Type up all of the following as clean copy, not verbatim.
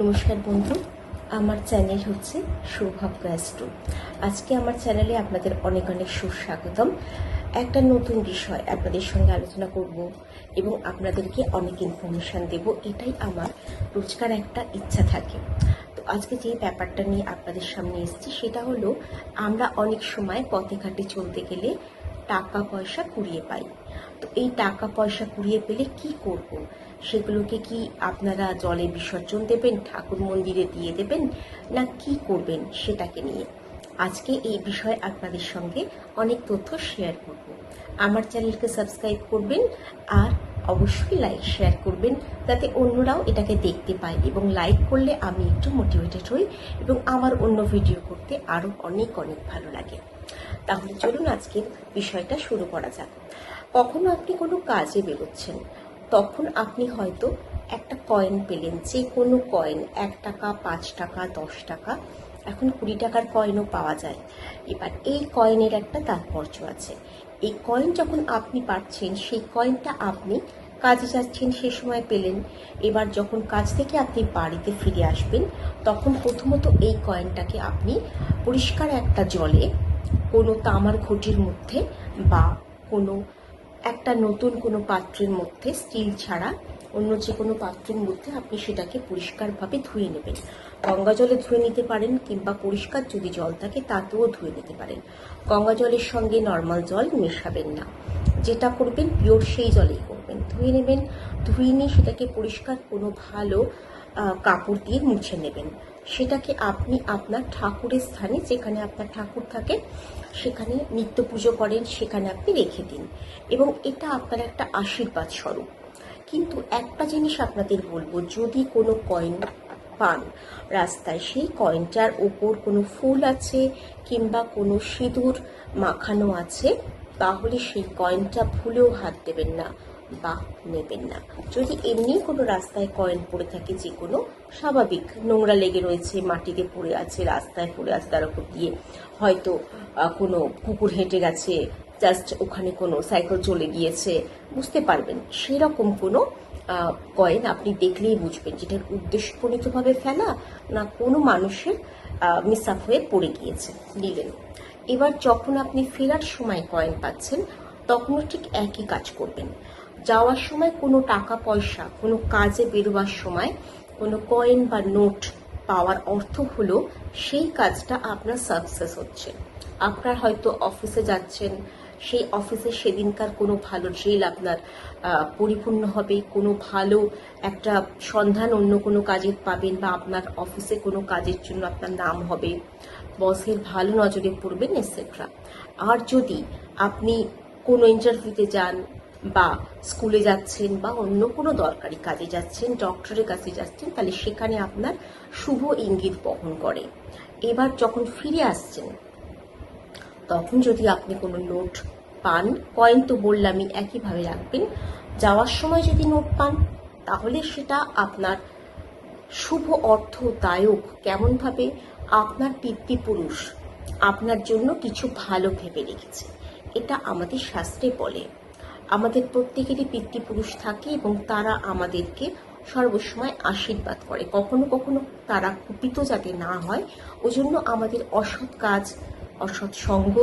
নমস্কার বন্ধু, আমার চ্যানেল হচ্ছে সৌভাগ্য অ্যাস্ট্রো। আজকে আমার চ্যানেলে আপনাদের অনেক অনেক সুস্বাগতম। একটা নতুন বিষয় আপনাদের সঙ্গে আলোচনা করব এবং আপনাদেরকে অনেক ইনফরমেশান দেব, এটাই আমার রোজকার একটা ইচ্ছা থাকে। তো আজকে যে ব্যাপারটা নিয়ে আপনাদের সামনে এসেছি সেটা হলো, আমরা অনেক সময় পথে ঘাটে চলতে গেলে টাকা পয়সা কুড়িয়ে পাই। তো এই টাকা পয়সা কুড়িয়ে পেলে কি করব? সেগুলোকে কি আপনারা জলে বিসর্জন দেবেন, ঠাকুর মন্দিরে দিয়ে দেবেন, না কি করবেন সেটাকে নিয়ে আজকে এই বিষয়ে আপনাদের সঙ্গে অনেক তথ্য শেয়ার করব। আমার চ্যানেলকে সাবস্ক্রাইব করবেন আর অবশ্যই লাইক শেয়ার করবেন, যাতে অন্যরাও এটাকে দেখতে পায়, এবং লাইক করলে আমি একটু মোটিভেটেড হই এবং আমার অন্য ভিডিও করতে আরও অনেক অনেক ভালো লাগে। তাহলে চলুন আজকের বিষয়টা শুরু করা যাক। কখনো আপনি কোনো কাজে বেরোচ্ছেন, তখন আপনি হয়তো একটা কয়েন পেলেন, যে কোনো কয়েন, 1 টাকা, 5 টাকা, 10 টাকা, এখন 20 টাকার কয়েনও পাওয়া যায়। এবার এই কয়েনের একটা তাৎপর্য আছে। এই কয়েন যখন আপনি পাচ্ছেন, সেই কয়েনটা আপনি কাজে যাচ্ছেন সে সময় পেলেন। এবার যখন কাজ থেকে আপনি বাড়িতে ফিরে আসবেন, তখন প্রথমত এই কয়েনটাকে আপনি পরিষ্কার একটা জলে কোনো তামার ঘটির মধ্যে বা কোনো একটা নতুন কোনো পাত্রের মধ্যে, স্টিল ছাড়া অন্য যে কোনো পাত্রের মধ্যে আপনি সেটাকে পরিষ্কারভাবে ধুয়ে নেবেন। গঙ্গা জলে ধুয়ে নিতে পারেন, কিংবা পরিষ্কার যদি জল থাকে তাতেও ধুয়ে নিতে পারেন। গঙ্গা জলের সঙ্গে নর্মাল জল মেশাবেন না, যেটা করবেন পিওর সেই জলেই করবেন। ধুয়ে নেবেন, ধুয়ে নিয়ে সেটাকে পরিষ্কার কোনো ভালো কাপড় দিয়ে মুছে নেবেন। সেটাকে আপনি আপনার ঠাকুরের স্থানে, যেখানে আপনার ঠাকুর থাকে, সেখানে নিত্য পুজো করেন, সেখানে আপনি রেখে দিন, এবং এটা আপনার একটা আশীর্বাদ স্বরূপ। কিন্তু একটা জিনিস আপনাদের বলবো, যদি কোনো কয়েন পান রাস্তায়, সেই কয়েনটার ওপর কোনো ফুল আছে কিংবা কোনো সিঁদুর মাখানো আছে, তাহলে সেই কয়েনটা ভুলেও হাত দেবেন না বা নেবেন না। যদি এমনি কোনো রাস্তায় কয়েন পড়ে থাকে, যে কোনো স্বাভাবিক নোংরা লেগে রয়েছে, মাটিতে পড়ে আছে, রাস্তায় পড়ে আছে, তার উপর দিয়ে হয়তো কোনো কুকুর হেঁটে গেছে, জাস্ট ওখানে কোনো সাইকেল চলে গিয়েছে, বুঝতে পারবেন সেরকম কোনো কয়েন আপনি দেখলেই বুঝবেন যেটার উদ্দেশ্যপ্রণীতভাবে ফেলা, না কোনো মানুষের মিস আপ হয়ে পড়ে গিয়েছে, নিলেন। এবার যখন আপনি ফেরার সময় কয়েন পাচ্ছেন, তখনও ঠিক একই কাজ করবেন। যাওয়ার সময় কোনো টাকা পয়সা, কোনো কাজে বেরোবার সময় কোনো কয়েন বা নোট পাওয়ার অর্থ হলো সেই কাজটা আপনার সাকসেস হচ্ছে। আপনার হয়তো অফিসে যাচ্ছেন, সেই অফিসে সেদিনকার কোনো ভালো ড্রিল আপনার পরিপূর্ণ হবে, কোনো ভালো একটা সন্ধান অন্য কোনো কাজের পাবেন, বা আপনার অফিসে কোনো কাজের জন্য আপনার নাম হবে, বসের ভালো নজরে পড়বেন, এটসেট্রা। আর যদি আপনি কোনো ইন্টারভিউতে যান, বা স্কুলে যাচ্ছেন, বা অন্য কোনো দরকারি কাজে যাচ্ছেন, ডক্টরের কাছে যাচ্ছেন, তাহলে সেখানে আপনার শুভ ইঙ্গিত বহন করে। এবার যখন ফিরে আসছেন, তখন যদি আপনি কোনো নোট পান, কয়েন তো বললামই একইভাবে রাখবেন, যাওয়ার সময় যদি নোট পান, তাহলে সেটা আপনার শুভ অর্থদায়ক। কেমনভাবে? আপনার পিতৃপুরুষ আপনার জন্য কিছু ভালো ভেবে রেখেছে, এটা আমাদের শাস্ত্রে বলে। আমাদের প্রত্যেকেরই পিতৃপুরুষ থাকে এবং তারা আমাদেরকে সর্বসময় আশীর্বাদ করে। কখনো কখনো তারা কুপিত যাতে না হয়, ওই জন্য আমাদের অসৎ কাজ, অসৎ সঙ্গ,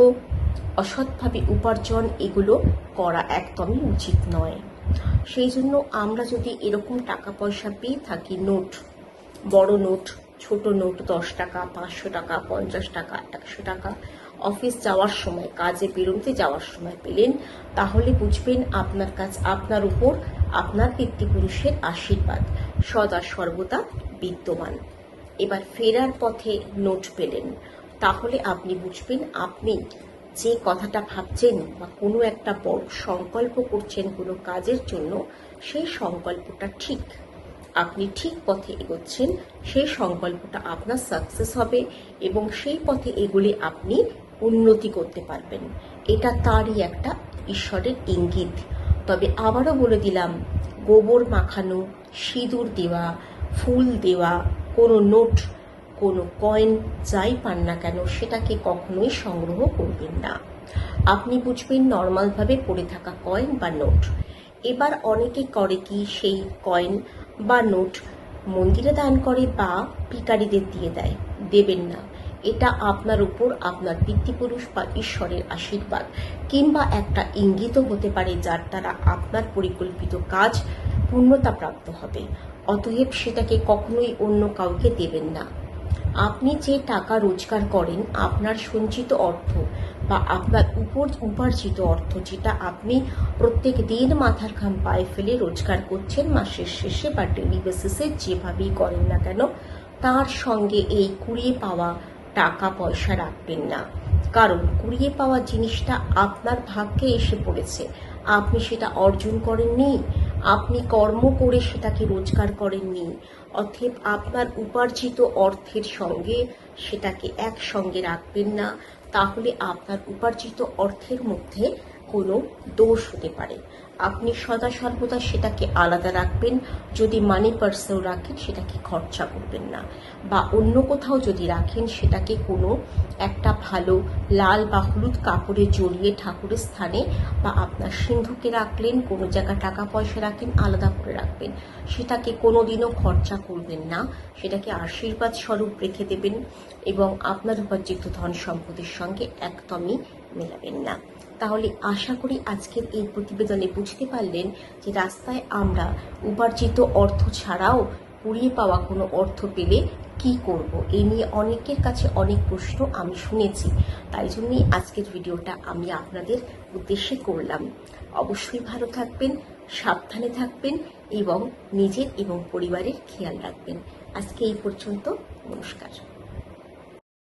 অসৎভাবে উপার্জন, এগুলো করা একদমই উচিত নয়। সেই জন্য আমরা যদি এরকম টাকা পয়সা পেয়ে থাকি, নোট, বড় নোট, ছোট নোট, 10 টাকা, 500 টাকা, 50 টাকা, 100 টাকা, অফিস যাওয়ার সময়, কাজে বেরোতে যাওয়ার সময় পেলেন, তাহলে বুঝবেন আপনার কাছে, আপনার উপর আপনার পিতৃপুরুষের আশীর্বাদ সদা সর্বদা বিদ্যমান। এবার ফেরার পথে নোট পেলেন, তাহলে আপনি বুঝবেন আপনি যে কথাটা ভাবছেন বা কোনো একটা বড় সংকল্প করছেন কোনো কাজের জন্য, সেই সংকল্পটা ঠিক, আপনি ঠিক পথে এগোচ্ছেন, সেই সংকল্পটা আপনার সাকসেস হবে, এবং সেই পথে এগুলি আপনি উন্নতি করতে পারবেন। এটা তারই একটা ঈশ্বরের ইঙ্গিত। তবে আবারও বলে দিলাম, গোবর মাখানো, সিঁদুর দেওয়া, ফুল দেওয়া কোনো নোট, কোনো কয়েন, যাই পান না কেন, সেটাকে কখনোই সংগ্রহ করবেন না। আপনি বুঝবেন নর্মালভাবে পড়ে থাকা কয়েন বা নোট। এবার অনেকে করে কি, সেই কয়েন বা নোট মন্দিরে দান করে বা ভিখারিদের দিয়ে দেয়, দেবেন না। এটা আপনার উপর আপনার পিতৃপুরুষ বা ঈশ্বরের আশীর্বাদ কিংবা একটা ইঙ্গিতও হতে পারে, যার দ্বারা আপনার পরিকল্পিত কাজ পূর্ণতা প্রাপ্ত হবে। অতএব সেটাকে কখনোই অন্য কাউকে দেবেন না। আপনি যে টাকা রোজগার করেন, আপনার সঞ্চিত অর্থ বা আপনার উপার্জিত অর্থ, যেটা আপনি প্রত্যেক দিন মাথার ঘাম পায়ে ফেলে রোজগার করছেন, মাসের শেষে বা ডেলি বেসিসে যেভাবেই করেন না কেন, তার সঙ্গে এই কুড়িয়ে পাওয়া টাকা পয়সা রাখবেন না। কারণ কুড়িয়ে পাওয়া জিনিসটা আপনার ভাগ্যে এসে পড়েছে, আপনি সেটা অর্জন করেননি, আপনি কর্ম করে সেটাকে রোজগার করেননি। অতএব আপনার উপার্জিত অর্থের সঙ্গে সেটাকে একসঙ্গে রাখবেন না, তাহলে আপনার উপার্জিত অর্থের মধ্যে কোনো দোষ হতে পারে। আপনি সদা সর্বদা সেটাকে আলাদা রাখবেন। যদি মানি পার্সেও রাখেন, সেটাকে খরচা করবেন না, বা অন্য কোথাও যদি রাখেন, সেটাকে কোনো একটা ভালো লাল বা হলুদ কাপড়ে জড়িয়ে ঠাকুরের স্থানে, বা আপনার সিন্ধুকে রাখলেন, কোনো জায়গায় টাকা পয়সা রাখেন, আলাদা করে রাখবেন। সেটাকে কোনোদিনও খরচা করবেন না, সেটাকে আশীর্বাদ স্বরূপ রেখে দেবেন এবং আপনার উপার্জিত ধন সম্পদের সঙ্গে একদমই মেলাবেন না। তাহলে আশা করি আজকের এই প্রতিবেদনে বুঝতে পারলেন যে রাস্তায় আমরা উপার্জিত অর্থ ছাড়াও কুড়িয়ে পাওয়া কোনো অর্থ পেলে কি করব। এই নিয়ে অনেকের কাছে অনেক প্রশ্ন আমি শুনেছি, তাই জন্যই আজকের ভিডিওটা আমি আপনাদের উদ্দেশ্যে করলাম। অবশ্যই ভালো থাকবেন, সাবধানে থাকবেন এবং নিজের এবং পরিবারের খেয়াল রাখবেন। আজকে এই পর্যন্ত, নমস্কার।